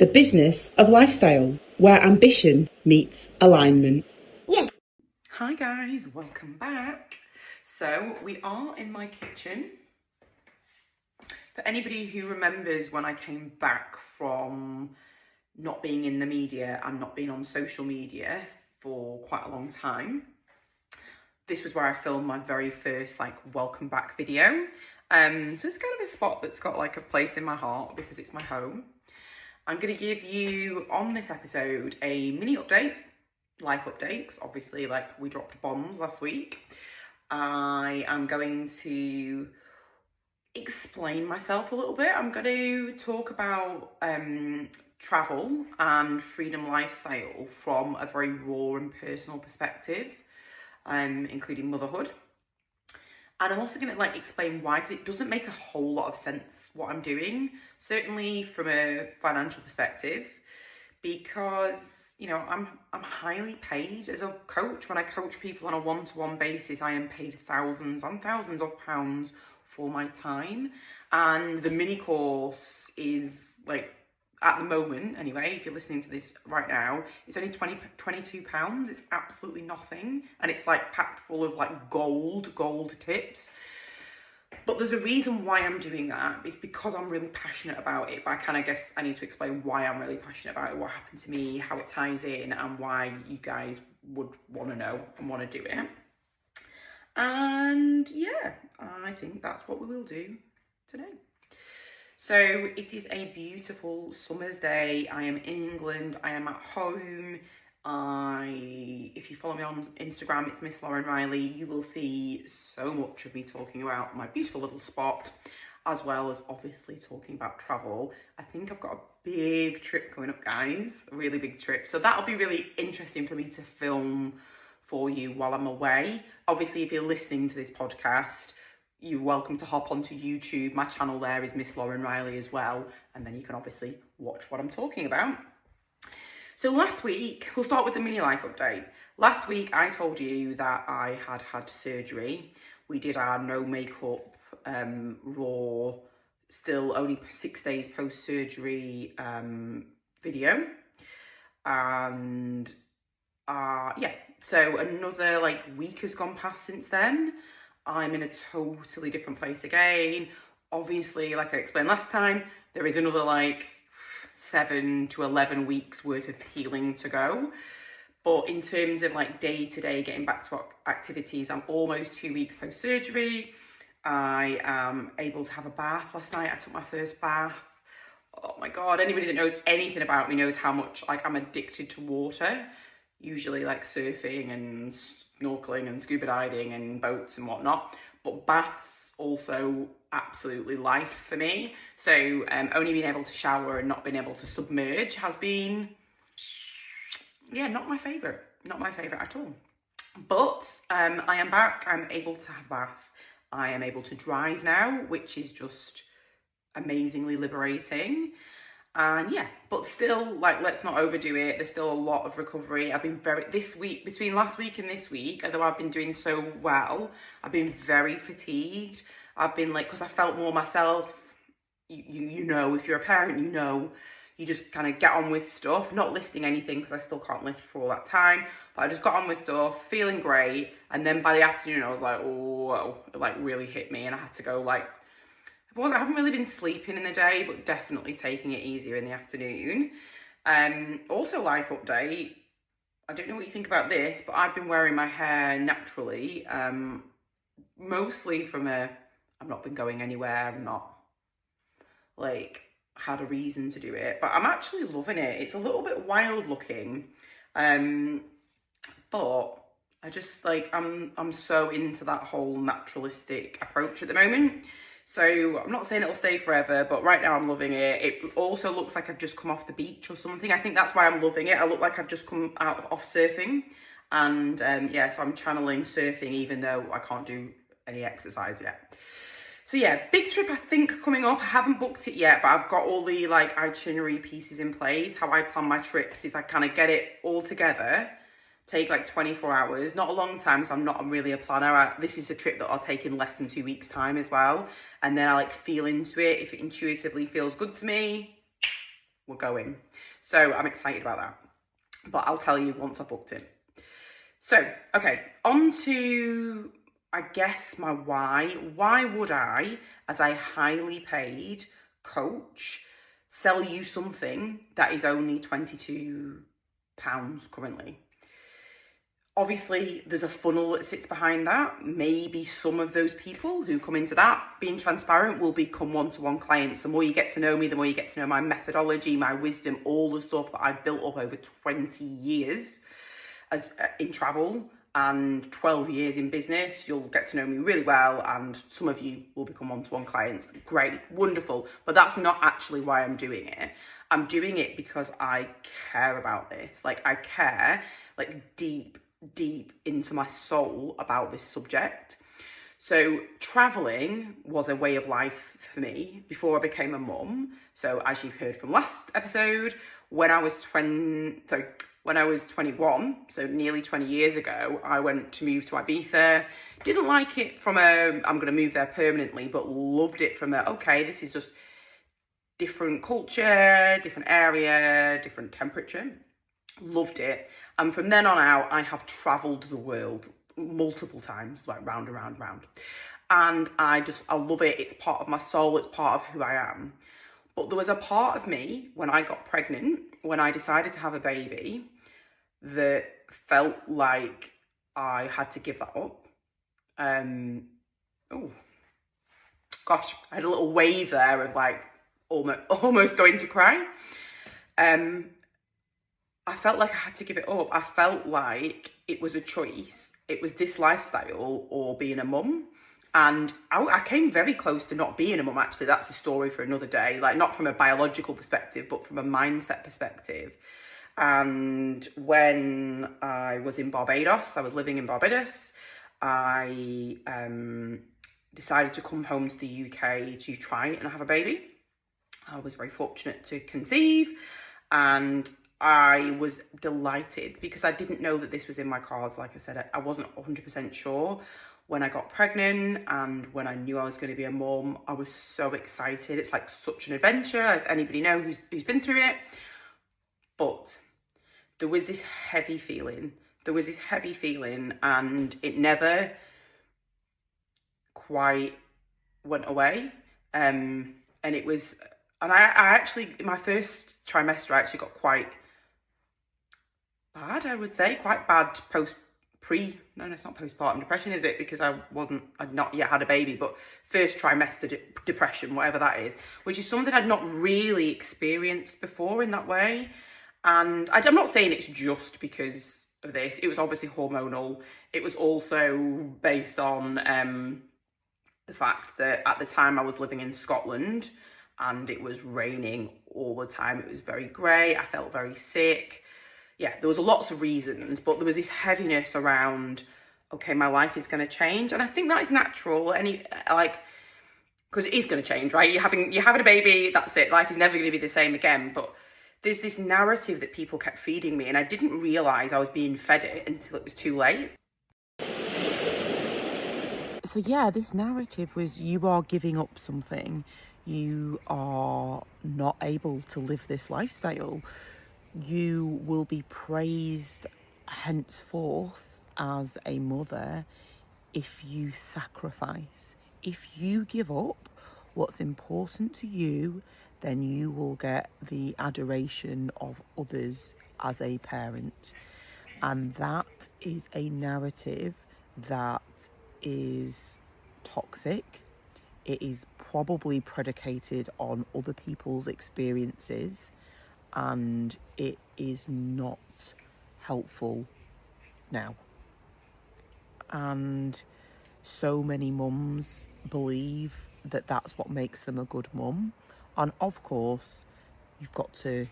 the business of lifestyle, where ambition meets alignment. Yeah. Hi guys, welcome back. So we are in my kitchen. For anybody who remembers when I came back from not being in the media and not being on social media for quite a long time, this was where I filmed my very first welcome back video. So it's kind of a spot that's got a place in my heart because it's my home. I'm going to give you on this episode a mini update, life update, because obviously we dropped bombs last week. I am going to explain myself a little bit. I'm going to talk about travel and freedom lifestyle from a very raw and personal perspective, including motherhood. And I'm also going to explain why, because it doesn't make a whole lot of sense what I'm doing, certainly from a financial perspective, because I'm highly paid as a coach. When I coach people on a one-to-one basis, I am paid thousands and thousands of pounds for my time. And the mini course is at the moment anyway, if you're listening to this right now, it's only £22. It's absolutely nothing, and it's packed full of gold tips. But there's a reason why I'm doing that. It's because I'm really passionate about it. But I guess I need to explain why I'm really passionate about it, what happened to me, how it ties in, and why you guys would want to know and want to do it. And yeah, I think that's what we will do today. So it is a beautiful summer's day. I am in England. I am at home. If you follow me on Instagram, it's Miss Lauren Riley. You will see so much of me talking about my beautiful little spot, as well as obviously talking about travel. I think I've got a big trip coming up, guys, a really big trip. So that'll be really interesting for me to film for you while I'm away. Obviously, if you're listening to this podcast, you're welcome to hop onto YouTube. My channel there is Miss Lauren Riley as well. And then you can obviously watch what I'm talking about. So last week, we'll start with the mini life update. Last week, I told you that I had surgery. We did our no makeup, raw, still only 6 days post-surgery video. And yeah, so another week has gone past since then. I'm in a totally different place again. Obviously, like I explained last time, there is another 7 to 11 weeks worth of healing to go. But in terms of day to day getting back to activities, I'm almost 2 weeks post surgery. I am able to have a bath. Last night I took my first bath. Oh my God, anybody that knows anything about me knows how much I'm addicted to water. Usually surfing and snorkeling and scuba diving and boats and whatnot, but baths also absolutely life for me. So only being able to shower and not being able to submerge has been, yeah, not my favorite at all. But I am back. I'm able to have a bath. I am able to drive now, which is just amazingly liberating. And yeah, but still, let's not overdo it. There's still a lot of recovery. I've been this week, between last week and this week, although I've been doing so well, I've been very fatigued. I've been because I felt more myself. You know, if you're a parent, you just kind of get on with stuff, not lifting anything because I still can't lift for all that time. But I just got on with stuff, feeling great. And then by the afternoon, I was like, oh, it really hit me. And I had to go I haven't really been sleeping in the day, but definitely taking it easier in the afternoon. Also, life update. I don't know what you think about this, but I've been wearing my hair naturally, mostly from I've not been going anywhere. I've not had a reason to do it, but I'm actually loving it. It's a little bit wild looking, but I just I'm so into that whole naturalistic approach at the moment. So I'm not saying it'll stay forever, but right now I'm loving it. It also looks like I've just come off the beach or something. I think that's why I'm loving it. I look like I've just come off surfing. And yeah, so I'm channeling surfing even though I can't do any exercise yet. So yeah, big trip I think coming up. I haven't booked it yet, but I've got all the itinerary pieces in place. How I plan my trips is I kind of get it all together. Take 24 hours, not a long time, so I'm not really a planner. This is a trip that I'll take in less than 2 weeks time as well, and then I feel into it. If it intuitively feels good to me, we're going. So I'm excited about that, but I'll tell you once I've booked it. So, okay, on to, I guess, my why. Why would I, as a highly paid coach, sell you something that is only £22 currently? Obviously, there's a funnel that sits behind that. Maybe some of those people who come into that, being transparent, will become one-to-one clients. The more you get to know me, the more you get to know my methodology, my wisdom, all the stuff that I've built up over 20 years as in travel and 12 years in business. You'll get to know me really well, and some of you will become one-to-one clients. Great, wonderful. But that's not actually why I'm doing it. I'm doing it because I care about this. Like, I care, like, deep into my soul about this subject. So traveling was a way of life for me before I became a mum. So as you've heard from last episode, when I was 21, so nearly 20 years ago, I went to move to Ibiza. Didn't like it from I'm going to move there permanently, but loved it from okay, this is just different culture, different area, different temperature. Loved it. And from then on out, I have travelled the world multiple times, like round and round and round. And I love it. It's part of my soul. It's part of who I am. But there was a part of me when I got pregnant, when I decided to have a baby, that felt like I had to give that up. Oh, gosh, I had a little wave there of like almost going to cry. I felt like I had to give it up. I felt like it was a choice. It was this lifestyle or being a mum. And I came very close to not being a mum, actually. That's a story for another day. Like, not from a biological perspective, but from a mindset perspective. And when I was in Barbados, I was living in Barbados, I decided to come home to the UK to try and have a baby. I was very fortunate to conceive, and I was delighted because I didn't know that this was in my cards. Like I said, I wasn't 100% sure when I got pregnant, and when I knew I was going to be a mum, I was so excited. It's like such an adventure, as anybody knows who's been through it. But there was this heavy feeling. And it never quite went away. And it was, and I actually, in my first trimester, I actually got quite bad, I would say, quite bad no, it's not postpartum depression, is it? Because I'd not yet had a baby, but first trimester depression, whatever that is, which is something I'd not really experienced before in that way. And I'm not saying it's just because of this. It was obviously hormonal. It was also based on the fact that at the time I was living in Scotland and it was raining all the time. It was very grey. I felt very sick. Yeah, there was lots of reasons, but there was this heaviness around, okay, my life is going to change. And I think that is natural. Because it is going to change, right? You're having a baby, that's it. Life is never going to be the same again. But there's this narrative that people kept feeding me, and I didn't realise I was being fed it until it was too late. So yeah, this narrative was, you are giving up something. You are not able to live this lifestyle. You will be praised henceforth as a mother if you sacrifice. If you give up what's important to you, then you will get the adoration of others as a parent. And that is a narrative that is toxic. It is probably predicated on other people's experiences, and it is not helpful now. And so many mums believe that that's what makes them a good mum. And of course, you've got to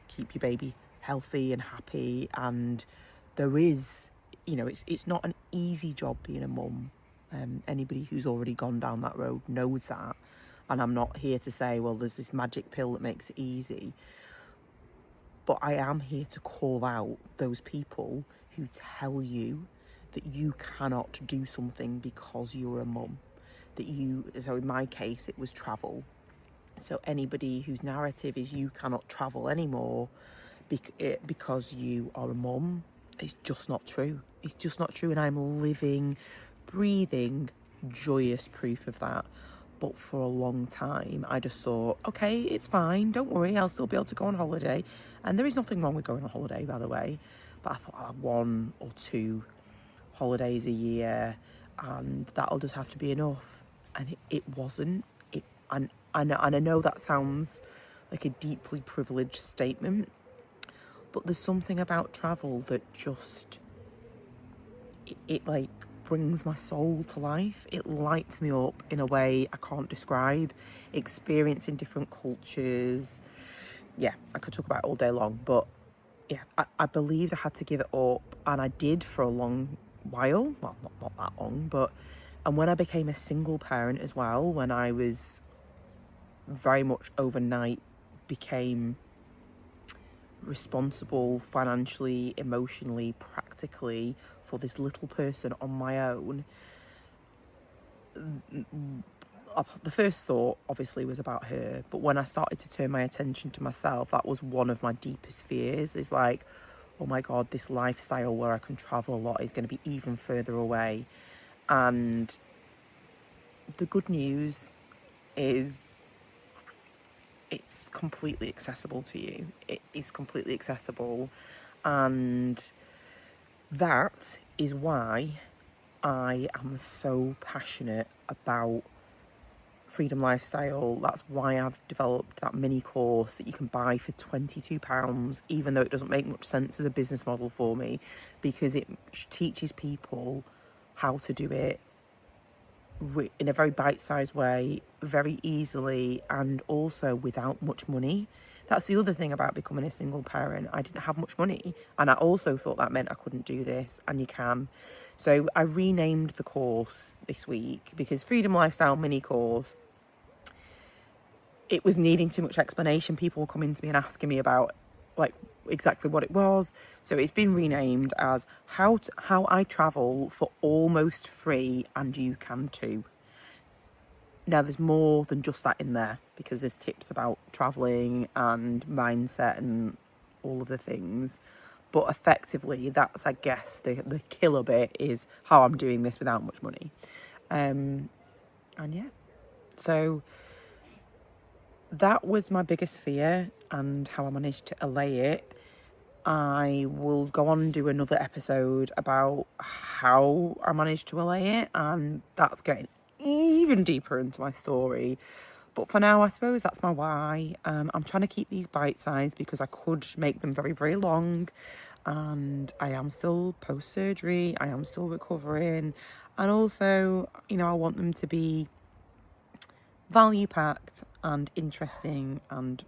keep your baby healthy and happy. And there is, it's not an easy job being a mum. Anybody who's already gone down that road knows that. And I'm not here to say, well, there's this magic pill that makes it easy. But I am here to call out those people who tell you that you cannot do something because you're a mum. So in my case, it was travel. So anybody whose narrative is you cannot travel anymore because you are a mum, it's just not true. It's just not true, and I'm living, breathing, joyous proof of that. But for a long time, I just thought, okay, it's fine, don't worry, I'll still be able to go on holiday. And there is nothing wrong with going on holiday, by the way. But I thought I'll have 1 or 2 holidays a year, and that'll just have to be enough. And it wasn't. And I know that sounds like a deeply privileged statement, but there's something about travel that just, it like brings my soul to life. It lights me up in a way I can't describe. Experiencing different cultures. Yeah, I could talk about it all day long, but yeah, I believed I had to give it up, and I did for a long while. Well, not that long, but, and when I became a single parent as well, when I was very much overnight became responsible financially, emotionally, practically for this little person on my own, the first thought obviously was about her. But when I started to turn my attention to myself, that was one of my deepest fears, is like, oh my God, this lifestyle where I can travel a lot is going to be even further away. And the good news is it's completely accessible to you. It is completely accessible. And that is why I am so passionate about freedom lifestyle. That's why I've developed that mini course that you can buy for £22, even though it doesn't make much sense as a business model for me, because it teaches people how to do it in a very bite-sized way, very easily, and also without much money. That's the other thing about becoming a single parent. I didn't have much money, and I also thought that meant I couldn't do this, and you can. So I renamed the course this week because Freedom Lifestyle Mini Course, it was needing too much explanation. People were coming to me and asking me about like exactly what it was. So it's been renamed as how I travel for almost free, and you can too. Now there's more than just that in there, because there's tips about traveling and mindset and all of the things. But effectively, that's, I guess, the killer bit is how I'm doing this without much money. And yeah, so that was my biggest fear and how I managed to allay it. I will go on and do another episode about how I managed to allay it, and that's getting even deeper into my story. But for now, I suppose that's my why. I'm trying to keep these bite-sized because I could make them very, very long. And I am still post-surgery. I am still recovering. And also, you know, I want them to be value-packed and interesting and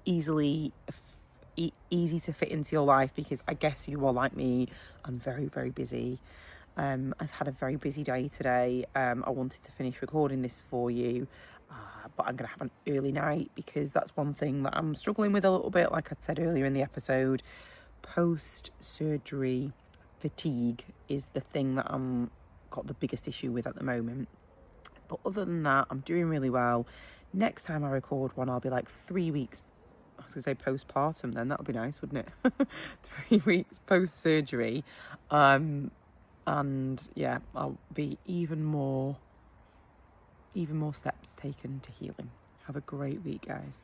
easy to fit into your life, because I guess you are like me. I'm very, very busy. I've had a very busy day today. I wanted to finish recording this for you, but I'm going to have an early night because that's one thing that I'm struggling with a little bit. Like I said earlier in the episode, post-surgery fatigue is the thing that I'm got the biggest issue with at the moment. But other than that, I'm doing really well. Next time I record one, I'll be like 3 weeks, I was going to say postpartum then, that would be nice, wouldn't it? 3 weeks post-surgery. And yeah, I'll be even more steps taken to healing. Have a great week, guys.